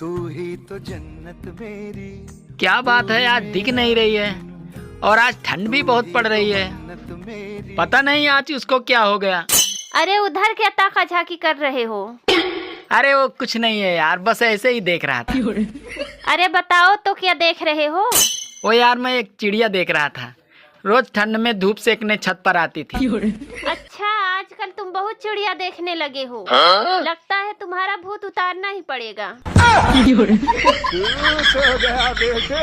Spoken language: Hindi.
तू ही तो जन्नत मेरी। क्या बात है, आज दिख नहीं रही है और आज ठंड भी बहुत पड़ रही है। पता नहीं आज उसको क्या हो गया। अरे उधर क्या ताका झाकी कर रहे हो? अरे वो कुछ नहीं है यार, बस ऐसे ही देख रहा था। अरे बताओ तो क्या देख रहे हो? वो यार मैं एक चिड़िया देख रहा था, रोज ठंड में धूप सेकने छत पर आती थी। अच्छा, आजकल तुम बहुत चिड़िया देखने लगे हो। लगता है तुम्हारा भूत उतारना ही पड़ेगा। हो गया बेटे।